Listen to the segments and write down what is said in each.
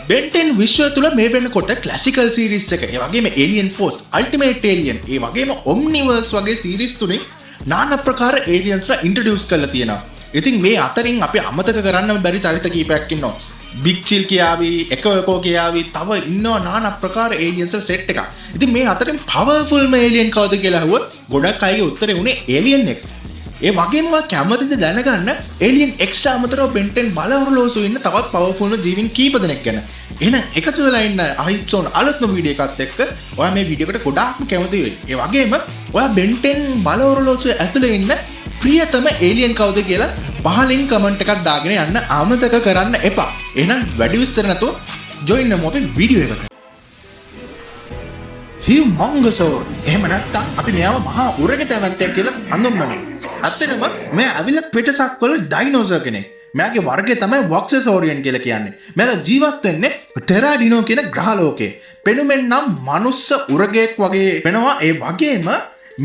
Ben 10 විශ්වය තුළ මේ වෙනකොට ක්ලාසිකල් සීරීස් එක, ඒ වගේම Alien Force, Ultimate Alien, ඒ වගේම Omniverse වගේ සීරීස් තුනේ নানা ප්‍රකාර aliensලා ඉන්ට්‍රොඩියුස් කරලා තියෙනවා. ඉතින් මේ අතරින් අපි අමතක කරන්න බැරි චරිත කීපයක් ඉන්නවා. Big Chill කියාවි, Echo කියාවි, තව ඉන්නවා নানা ප්‍රකාර aliens සෙට් එකක්. ඉතින් මේ අතරින් පවර්ෆුල්ම alien කවුද කියලා අහුවොත් ගොඩක් අයගේ උත්තරේ උනේ Alien X. ඒ වගේම කැමතිද දැනගන්න Alien X අමතරව Ben 10 බලවරලෝසු ඉන්න තවත් පවර්ෆුල් ජීවීන් කීප දෙනෙක් ගැන. එහෙනම් එකතු වෙලා ඉන්න අහිප්සෝන් අලුත්ම වීඩියෝ එකත් එක්ක ඔයා මේ වීඩියෝ එකට ගොඩාක්ම කැමති වෙයි. ඒ වගේම ඔයා Ben 10 බලවරලෝසු ඇතුලේ ඉන්න ප්‍රියතම alien කවුද කියලා පහලින් කමෙන්ට් එකක් දාගෙන යන්න අමතක කරන්න එපා. එහෙනම් වැඩි විස්තර නැතුව ජොයින් වෙමු අපේ වීඩියෝ එකට. Humongosaur. එහෙම නැත්නම් අපි මෙයාව මහා උරග තැවැත්තෙක් කියලා හඳුන්වනවා. ඇත්තටම මෙයා ඇවිල්ලා පිටසක් වල ඩයිනෝසර් කෙනෙක්. මෙයාගේ වර්ගය තමයි Voxosaurian කියලා කියන්නේ. මෙයා ජීවත් වෙන්නේ ටෙරාඩිනෝ කියන ග්‍රහ ලෝකේ. පෙනුමෙන් නම් මනුස්ස උරගයෙක් වගේ වෙනවා. ඒ වගේම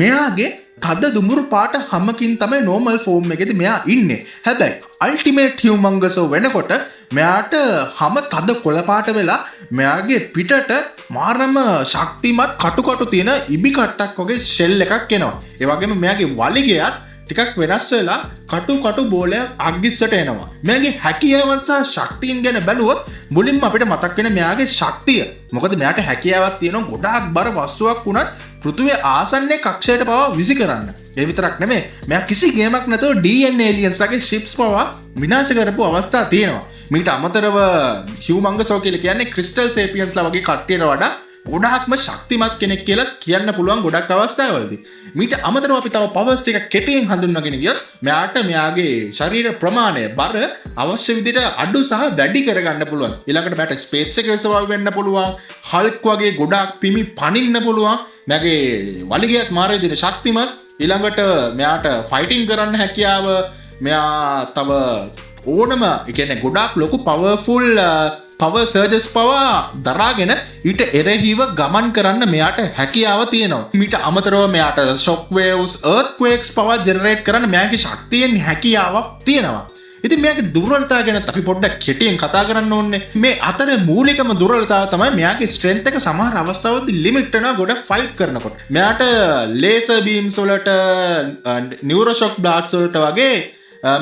මෙයාගේ තද දුමුරු පාට හැමකින් තමයි normal form එකේදී මෙයා ඉන්නේ. හැබැයි ultimate Humongosaur වෙනකොට මෙයාට හැම තද කොළ පාට වෙලා මෙයාගේ පිටට මාරම ශක්තිමත් කටු තියෙන ඉබි කට්ටක් වගේ shell එකක් එනවා. ඒ වගේම මෙයාගේ වලිගයත් ටිකක් වෙනස් වෙලා කටු බෝලයක් අග්ගිස්සට එනවා. මෙයාගේ හැකියාවන් සහ ශක්තියින් ගැන බැලුවොත් මුලින්ම අපිට මතක් වෙන මෙයාගේ ශක්තිය. මොකද මෙයාට හැකියාවක් තියෙනවා ගොඩාක් බර වස්තුවක් වුණත් පෘථිවිය ආසන්නයේ කක්ෂයට පවා විසි කරන්න. ඒ විතරක් නෙමෙයි මෙයා කිසි ගේමක් නැතුව DNA aliens ලගේ ships පවා විනාශ කරපු අවස්ථා තියෙනවා. මීට අමතරව Humongosaur කියලා කියන්නේ Crystal Sapiens ලා වගේ කට්ටියට වඩා ගොඩාක්ම ශක්තිමත් කෙනෙක් කියලා කියන්න පුළුවන් ගොඩක් අවස්ථාවලදී. මීට අමතරව අපි තව පවර්ස් ටික කෙටියෙන් හඳුන්වගෙන ගියොත් මෙයාට මෙයාගේ ශරීර ප්‍රමාණය බර අවශ්‍ය විදිහට අඩු සහ වැඩි කරගන්න පුළුවන්. ඊළඟට මෙයාට ස්පේස් එකේ සර්වයිව් වෙන්න පුළුවන්. හල්ක් වගේ ගොඩාක් පිමි පනින්න පුළුවන්. මෙයාගේ වලිගයත් මාර විදිහට ශක්තිමත්. ඊළඟට මෙයාට ෆයිටින් කරන්න හැකියාව. මෙයා තව ඕනම කියන්නේ ගොඩාක් ලොකු පවර්ෆුල් පවර් සර්ජස් පවා දරාගෙන ඊට එරෙහිව ගමන් කරන්න මෙයාට හැකියාව තියෙනවා. ඊට අමතරව මෙයාට shock waves, earthquakes පවා ජෙනරේට් කරන්න මෙයාගේ ශක්තියෙන් හැකියාවක් තියෙනවා. ඉතින් මෙයාගේ දුර්වලතාව ගැන අපි පොඩ්ඩක් කෙටියෙන් කතා කරන්න ඕනේ. මේ අතර මූලිකම දුර්වලතාව තමයි මෙයාගේ ස්ට්‍රෙන්ත් එක සමහර අවස්ථාවලදී ලිමිට් වෙනවා ගොඩක් ෆයිට් කරනකොට. මෙයාට laser beams වලට neuro shock blasts වලට වගේ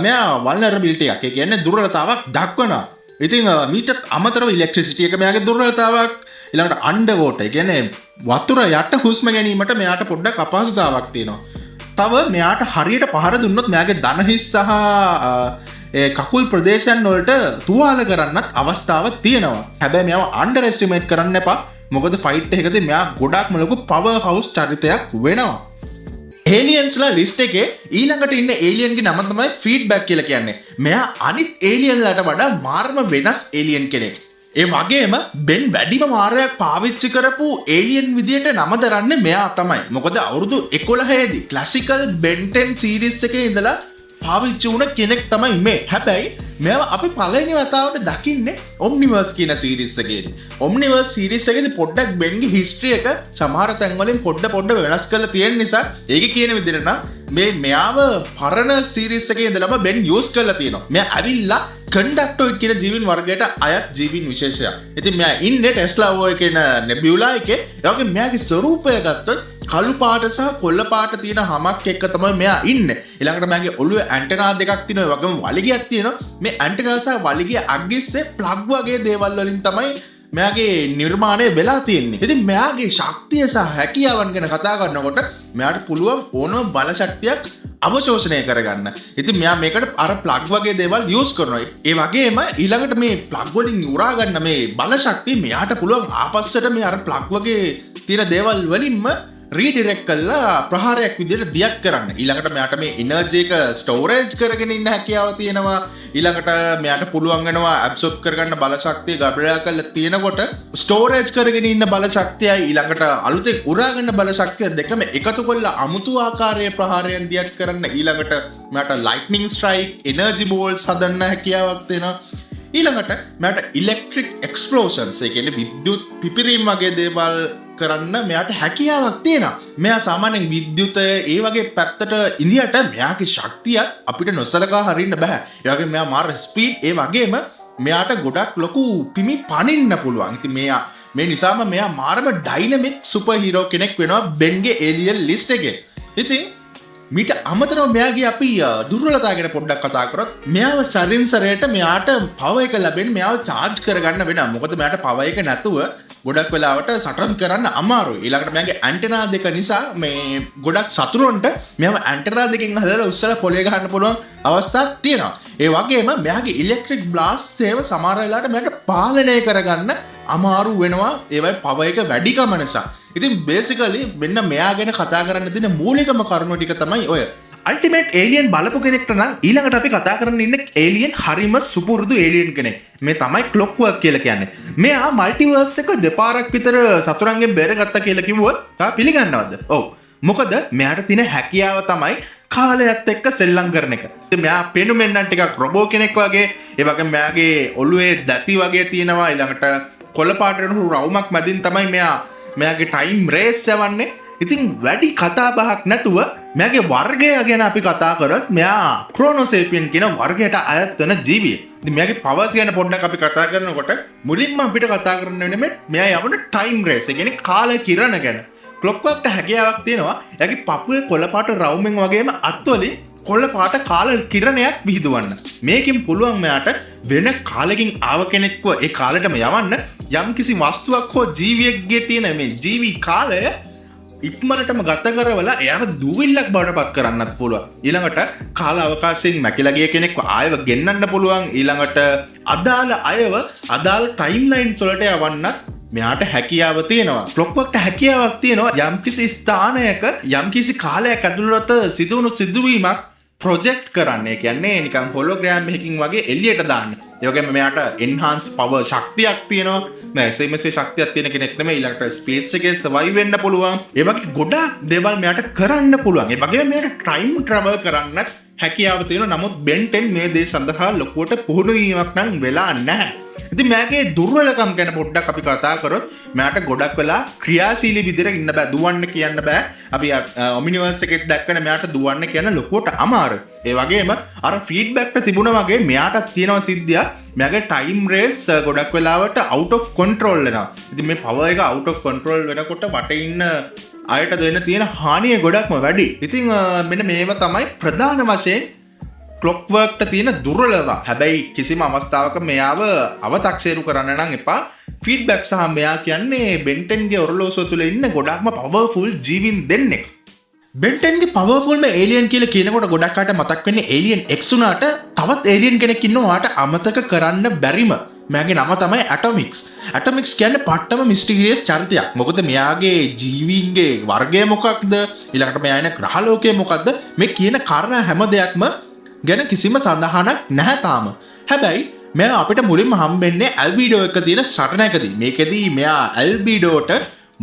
මෙයා vulnerability එකක්. ඒ කියන්නේ දුර්වලතාවක් දක්වනවා. ඉතින් මීට අමතරව ඉලෙක්ට්‍රිසිටි එක මෙයාගේ දුර්වලතාවක්. ඊළඟට අන්ඩර් වෝටර්, ඒ කියන්නේ වතුර යට හුස්ම ගැනීමට මෙයාට පොඩ්ඩක් අපහසුතාවක් තියෙනවා. තව මෙයාට හරියට පහර දුන්නොත් මෙයාගේ දන හිස් සහ කකුල් ප්‍රදේශයන් වලට තුවාල කරන්නත් අවස්ථාවක් තියෙනවා. හැබැයි මෙයාව අන්ඩර් එස්ටිමේට් කරන්න එපා. මොකද ෆයිට් එකකදී මෙයා ගොඩක්ම ලොකු පවර් හවුස් චරිතයක් වෙනවා. aliensලා ලිස්ට් එකේ ඊළඟට ඉන්න alien ගේ නම තමයි feedback කියලා කියන්නේ. මෙයා අනිත් alien ලට වඩා මාර්ම වෙනස් alien කෙනෙක්. ඒ වගේම Ben වැඩිම මාරයක් පාවිච්චි කරපු alien විදියට නම දරන්නේ මෙයා තමයි. මොකද අවුරුදු 11 දී classical Ben 10 series එකේ ඉඳලා පාවිච්චි වුණ කෙනෙක් තමයි මේ. හැබැයි මෙයාව අපි පළවෙනි වතාවට දකින්නේ Omniverse කියන series එකේදී. Omniverse series එකේදී පොඩ්ඩක් Ben ගේ history එක සමහර තැන් වලින් පොඩ්ඩ වෙනස් කරලා තියෙන නිසා ඒක කියන විදිහට නම් මෙයාව පරණ series එකේ ඉඳලම Ben use කරලා තියෙනවා. මෙයා ඇවිල්ලා conductoid කියන ජීවීන් වර්ගයට අයත් ජීවීන් විශේෂයක්. ඉතින් මෙයා ඉන්නේ Tesla OI කියන nebula එකේ. ඒ වගේ මෙයාගේ ස්වරූපය ගත්තොත් කළු පාට සහ කොල්ල පාට තියෙන හමක් එක්ක තමයි මෙයා ඉන්නේ. ඊළඟට මෙයාගේ ඔළුවේ ඇන්ටනා දෙකක් තියෙනවා. ඒ වගේම වලිගයක් තියෙනවා. මේ ඇන්ටනා සහ වලිගය අග්ගිස්සේ ප්ලග් වගේ දේවල් වලින් තමයි මෙයාගේ නිර්මාණය වෙලා තියෙන්නේ. ඉතින් මෙයාගේ ශක්තිය සහ හැකියාවන් ගැන කතා කරනකොට මෙයාට පුළුවන් ඕනම බල ශක්තියක් අවශෝෂණය කරගන්න. ඉතින් මෙයා මේකට අර ප්ලග් වගේ දේවල් යූස් කරනවා. ඒ වගේම ඊළඟට මේ ප්ලග් වලින් උරා ගන්න මේ බල ශක්තිය මෙයාට පුළුවන් ආපස්සට මේ අර ප්ලග් වගේ තියෙන දේවල් වලින්ම රීඩිරෙක්ට් කරලා ප්‍රහාරයක් විදිහට දියත් කරන්න. ඊළඟට මෙයාට මේ එනර්ජි එක ස්ටෝරේජ් කරගෙන ඉන්න හැකියාව තියෙනවා. ඊළඟට මෙයාට පුළුවන් වෙනවා ඇබ්සෝබ් කරගන්න බල ශක්තිය ගබඩා කරලා තියෙනකොට ස්ටෝරේජ් කරගෙන ඉන්න බල ශක්තියයි ඊළඟට අලුතෙන් උරා ගන්න බල ශක්තිය දෙකම එකතු කරලා අමුතු ආකාරයේ ප්‍රහාරයන් දියත් කරන්න. ඊළඟට මෙයාට ලයිට්නින් ස්ට්‍රයික්, එනර්ජි බෝල්ස් හදන්න හැකියාවක් තියෙනවා. ඊළඟට මෙයාට ඉලෙක්ට්‍රික් එක්ස්ප්ලෝෂන්ස්, ඒ කියන්නේ විද්‍යුත් පිපිරීම් වගේ දේවල් කරන්න මෙයාට හැකියාවක් තියෙනවා. මෙයා සාමාන්‍යයෙන් විද්‍යුත ඒ වගේ පැත්තට ඉන්දියට මෙයාගේ ශක්තිය අපිට නොසලකා හරින්න බෑ. ඒ වගේම මෙයා මාර ස්පීඩ් ඒ වගේම මෙයාට ගොඩක් ලොකු පිමි පනින්න පුළුවන්. ඉතින් මේ නිසාම මෙයා මාරම ඩයිනමික් සුපර් හීරෝ කෙනෙක් වෙනවා බෙන්ගේ ඒලියන් ලිස්ට් එකේ. ඉතින් මීට අමතරව මෙයාගේ අපි දුර්වලතා ගැන පොඩ්ඩක් කතා කරොත් මෙයාව සරින් සරයට මෙයාට පව එක ලැබෙන මෙයාව චාර්ජ් කරගන්න වෙනවා. මොකද මෙයාට පව එක නැතුව ගොඩක් වෙලාවට සටන් කරන්න අමාරුයි. ඊළඟට මෙයාගේ ඇන්ටෙනා දෙක නිසා මේ ගොඩක් සතුරුන්ට මෙයාව ඇන්ටෙනා දෙකෙන් හදලා උස්සලා පොළවේ ගහන්න පුළුවන් අවස්ථාවක් තියෙනවා. ඒ වගේම මෙයාගේ ඉලෙක්ට්‍රික් බ්ලාස්ට් ඒව සමහර වෙලාවට මෙයාට පාලනය කරගන්න අමාරු වෙනවා. ඒවයි පව එක වැඩිකම නිසා. ඉතින් බේසිකලි මෙන්න මෙයා ගැන කතා කරන්න තියෙන මූලිකම කරුණු ටික තමයි ඔය. අල්ටිමේට් ඒලියන් බලපු කෙනෙක්ට නම් ඊළඟට අපි කතා කරන්න ඉන්න ඒලියන් හරිම සුපුරුදු ඒලියන් කෙනෙක්. මේ තමයි ක්ලොක්වර්ක් කියලා කියන්නේ. මෙයා මල්ටිවර්ස් එක දෙපාරක් විතර සතුරන්ගෙන් බේරගත්තා කියලා කිව්වොත් තා පිළිගන්නවද? ඔව්. මොකද මෙයාට තියෙන හැකියාව තමයි කාලයත් එක්ක සෙල්ලම් කරන එක. ඉතින් මෙයා පෙනුමෙන් නම් ටිකක් රොබෝ කෙනෙක් වගේ, ඒ වගේම මෙයාගේ ඔළුවේ දති වගේ තියෙනවා. ඊළඟට කොළ පාට වෙන රවුමක් මැදින් තමයි මෙයාගේ ටයිම් රේස් යවන්නේ. ඉතින් වැඩි කතා බහක් නැතුව මෙයාගේ වර්ගය ගැන අපි කතා කරොත් මෙයා ක්‍රෝනෝසේපියන් කියන වර්ගයට අයත් වෙන ජීවියෙක්. ඉතින් මෙයාගේ පවර්ස් ගැන පොඩ්ඩක් අපි කතා කරනකොට මුලින්ම අපිට කතා කරන්න වෙන්නේ මෙයා යවන ටයිම් රේස්. ඒ කියන්නේ කාල කිරණ ගැන. ක්ලොක්වර්ක්ට හැකියාවක් තියෙනවා. එයාගේ පපුවේ කොළ පාට රවුමෙන් වගේම අත්වලින් කොළ පාට කාල කිරණයක් විහිදුවන්න. මේකෙන් පුළුවන් මෙයාට වෙන කාලෙකින් ආව කෙනෙක්ව ඒ කාලෙටම යවන්න යම්කිසි වස්තුවක් හෝ ජීවියෙක්ගේ තියෙන මේ ජීවි කාලය ඉක්මනටම ගත කරවලා එයාට දුවිල්ලක් බවට පත් කරන්නත් පුළුවන්. ඊළඟට කාල අවකාශයෙන් මැකිලා ගිය කෙනෙක්ව ආයෙව ගෙන්නන්න පුළුවන්. ඊළඟට අදාළ අයව අදාළ ටයිම් ලයින්ස් වලට යවන්නත් මෙයාට හැකියාව තියෙනවා. ක්ලොක්වර්ක්ට හැකියාවක් තියෙනවා යම්කිසි ස්ථානයක යම්කිසි කාලයක් ඇතුළත සිදුවුණු සිදුවීමක් ප්‍රොජෙක්ට් කරන්න. ඒ කියන්නේ නිකන් හොලෝග්‍රෑම් එකකින් වගේ එළියට දාන්න. ඒ වගේම මෙයාට එන්හාන්ස් පවර් ශක්තියක් තියෙනවා. නෑ SMS ශක්තියක් තියෙන කෙනෙක් නෙමෙයි. ඊළඟට ස්පේස් එකේ සර්වයිව් වෙන්න පුළුවන්. ඒ වගේ ගොඩාක් දේවල් මෙයාට කරන්න පුළුවන්. ඒ වගේම මෙයාට ටයිම් ට්‍රැවල් කරන්නත් හැකියාව තියෙනවා. නමුත් Ben 10 මේ දේ සඳහා ලොකුවට පුහුණු වීමක් නම් වෙලා නැහැ. ඉතින් මෙයාගේ දුර්වලකම් ගැන පොඩ්ඩක් අපි කතා කරොත් මෙයාට ගොඩක් වෙලා ක්‍රියාශීලී විදිහට ඉන්න බෑ. දුවන්න කියන්න බෑ. අපි ඔමිනිවර්ස් එකේ දැක්කන මෙයාට දුවන්න කියන ලොකුවට අමාරුයි. ඒ වගේම අර ෆීඩ්බැක් එක තිබුණා වගේ මෙයාට තියෙනවා සිද්ධියක්. මෙයාගේ ටයිම් රේස් ගොඩක් වෙලාවට out of control වෙනවා. ඉතින් මේ පවර් එක out of control වෙනකොට වටේ ඉන්න අයට දෙන්න තියෙන හානිය ගොඩක්ම වැඩි. ඉතින් මෙන්න මේව තමයි ප්‍රධාන වශයෙන් ක්ලොක්වර්ක්ට තියෙන දුර්වලතා. හැබැයි කිසිම අවස්ථාවක මෙයාව අවතක්සේරු කරන්න නම් එපා. ෆීඩ්බැක් සහ මෙයා කියන්නේ Ben 10 ගේ ඔරලෝසුව තුල ඉන්න ගොඩක්ම පවර්ෆුල් ජීවීන් දෙන්නෙක්. Ben 10 ගේ පවර්ෆුල්ම ඒලියන් කියලා කියනකොට ගොඩක් අයට මතක් වෙන්නේ ඒලියන් X උනාට තවත් ඒලියන් කෙනෙක් ඉන්නවා ඔයාට අමතක කරන්න බැරිම. මෙයාගේ නම තමයි ඇටොමික්ස්. ඇටොමික්ස් කියන්නේ පට්ටම මිස්ටීරියස් චරිතයක්. මොකද මෙයාගේ ජීවීන්ගේ වර්ගය මොකක්ද? ඊළඟට මෙයා ඉන්න ග්‍රහ ලෝකය මොකක්ද? මේ කියන කාරණා හැම දෙයක්ම ගැන කිසිම සඳහනක් නැහැ තාම. හැබැයි මෙයා අපිට මුලින්ම හම්බෙන්නේ ඇල්බීඩෝ එක තියෙන සටනකදී. මේකෙදී මෙයා ඇල්බීඩෝට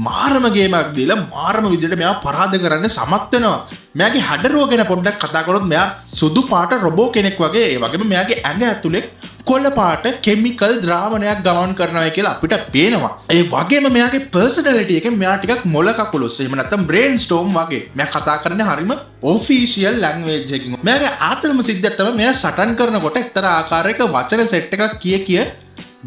මාරම ගේමක් දීලා මාරම විදිහට මෙයා පරාද කරන්න සමත් වෙනවා. මෙයාගේ හැඩරුව ගැන පොඩ්ඩක් කතා කරොත් මෙයා සුදු පාට රොබෝ කෙනෙක් වගේ. ඒ වගේම මෙයාගේ ඇඟ ඇතුලේ කොළ පාට කෙමිකල් ද්‍රාවණයක් ගමන් කරනවා කියලා අපිට පේනවා. ඒ වගේම මෙයාගේ පර්සනැලිටි එකෙන් මෙයා ටිකක් මොළ කකුලොස් එහෙම නැත්නම් බ්‍රේන් ස්ටෝම් වගේ. මෙයා කතා කරන්නේ හරිම ඔෆිෂියල් ලැන්ග්වේජ් එකකින්. මෙයාගේ ආතල්ම සිද්ධියක් තමයි මෙයා සටන් කරනකොට එක්තරා ආකාරයක වචන සෙට් එකක් කිය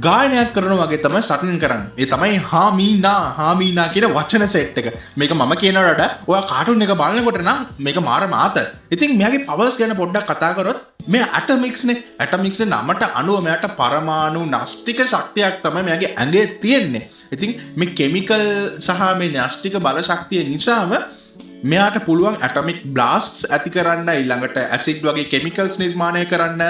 ගායනයක් කරනවා වගේ තමයි සටන් කරන්නේ. ඒ තමයි හාමීනා කියන වචන සෙට් එක. මේක මම කියනවට වඩා ඔයා කාටුන් එක බලනකොට නම් මේක මාරම ආතල්. ඉතින් මෙයාගේ පවර්ස් ගැන පොඩ්ඩක් කතා කරොත් මේ ඇටොමික්ස්නේ. ඇටොමික්ස්ේ නමට අනුව මෙයාට පරමාණු නාස්තික ශක්තියක් තමයි මෙයාගේ ඇඟේ තියෙන්නේ. ඉතින් මේ කෙමිකල් සහ මේ නාස්තික බල ශක්තිය නිසාම මෙයාට පුළුවන් ඇටොමික් බ්ලාස්ට්ස් ඇති කරන්න, ඊළඟට ඇසිඩ් වගේ කෙමිකල්ස් නිර්මාණය කරන්න.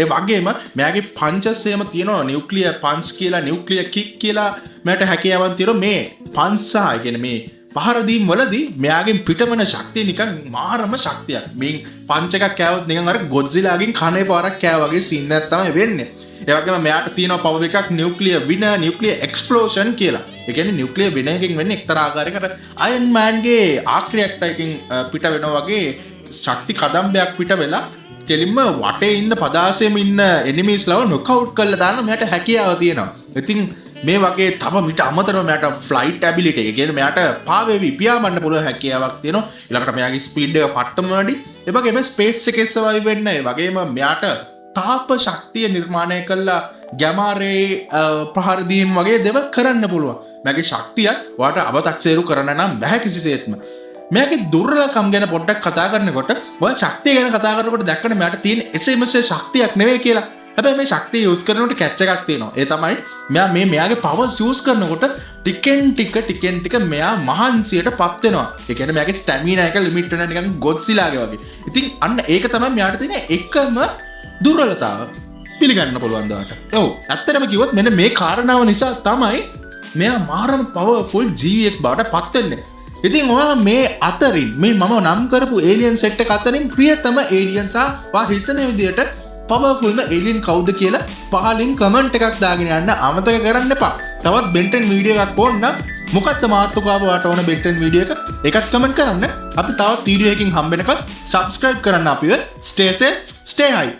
ඒ වගේම මෙයාගේ පංචස් එහෙම තියෙනවා, නියුක්ලියර් පංච් කියලා, නියුක්ලියර් කික් කියලා මෙයාට හැකියාවක් තියෙනවා. මේ පංච් සහ කියන්නේ මේ පහර දීම් වලදී මෙයාගෙන් පිටවන ශක්තිය නිකන් මාරම ශක්තියක්. මේ පංච් එකක් කෑවොත් නිකන් අර ගොඩ්සිලාගෙන් කනේ පාරක් කෑවා වගේ සීන් එකක් තමයි වෙන්නේ. ඒ වගේම මෙයාට තියෙනවා පවර් එකක් නියුක්ලියර් විනර්, නියුක්ලියර් එක්ස්ප්ලෝෂන් කියලා. ඒ කියන්නේ නියුක්ලියර් විනර් එකකින් වෙන්නේ එක්තරා ආකාරයකට අයන් මෑන් ගේ ආක් රියැක්ටර් එකකින් පිට වෙනවා වගේ ශක්ති කදම්බයක් පිට වෙලා කෙලින්ම වටේ ඉන්න පදාසෙම ඉන්න එනිමීස් ලව නොකවුට් කරලා දාන්න මෙයාට හැකියාව තියෙනවා. ඉතින් මේ වගේ තම මිට අමතරව මෙයාට ෆ්ලයිට් ඇබිලිටි එක කියන්නේ මෙයාට පාවෙවි පියාඹන්න පුළුවන් හැකියාවක් තියෙනවා. ඊළඟට මෙයාගේ ස්පීඩ් එක පට්ටම වැඩි. ඒ වගේම ස්පේස් එකේ සර්වයිව් වෙන්න. ඒ වගේම මෙයාට තාප ශක්තිය නිර්මාණය කළා ගැමාරේ ප්‍රහාර දීම වගේ දේවල් කරන්න පුළුවන්. මෙයාගේ ශක්තිය ඔයාලට අවතක්සේරු කරන්න නම් බෑ කිසිසේත්ම. මෙයාගේ දුර්වලකම් ගැන පොඩ්ඩක් කතා කරනකොට ඔයා ශක්තිය ගැන කතා කරනකොට දැක්කම මෙයාට තියෙන එසේම ශක්තියක් නෙවෙයි කියලා. හැබැයි මේ ශක්තිය යූස් කරනකොට කැච් එකක් තියෙනවා. ඒ තමයි මෙයාගේ පවර්ස් යූස් කරනකොට ටිකෙන් ටික මෙයා මහන්සියට පත් වෙනවා. ඒ කියන්නේ මෙයාගේ ස්ටැමිනා එක ලිමිට් වෙනවා නිකන් ගොඩ්සිලාගේ වගේ. ඉතින් අන්න ඒක තමයි මෙයාට තියෙන එකම දුර්වලතාව. පිළිගන්න පුළුවන් දාට. ඔව්. ඇත්තටම කිව්වොත් මෙන්න මේ කාරණාව නිසා තමයි මෙයා මාරම පවර්ෆුල් ජීවියෙක් බවට පත් වෙන්නේ. ඉතින් ඔයා මේ අතරින් මේ මම නම් කරපු ඒලියන් සෙට් එක අතරින් ප්‍රියතම ඒලියන් සහ වා හිතන විදියට පවර්ෆුල්ම ඒලියන් කවුද කියලා පහලින් කමෙන්ට් එකක් දාගෙන යන්න අමතක කරන්න එපා. තවත් බෙන්ටන් වීඩියෝ එකක් ඕන නම් මොකක්ද මාතෘකාව වාට ඕන බෙන්ටන් වීඩියෝ එක එකක් කමෙන්ට් කරන්න. අපි තවත් වීඩියෝ එකකින් හම්බ වෙනකන් subscribe කරන්න අපිව stay safe stay high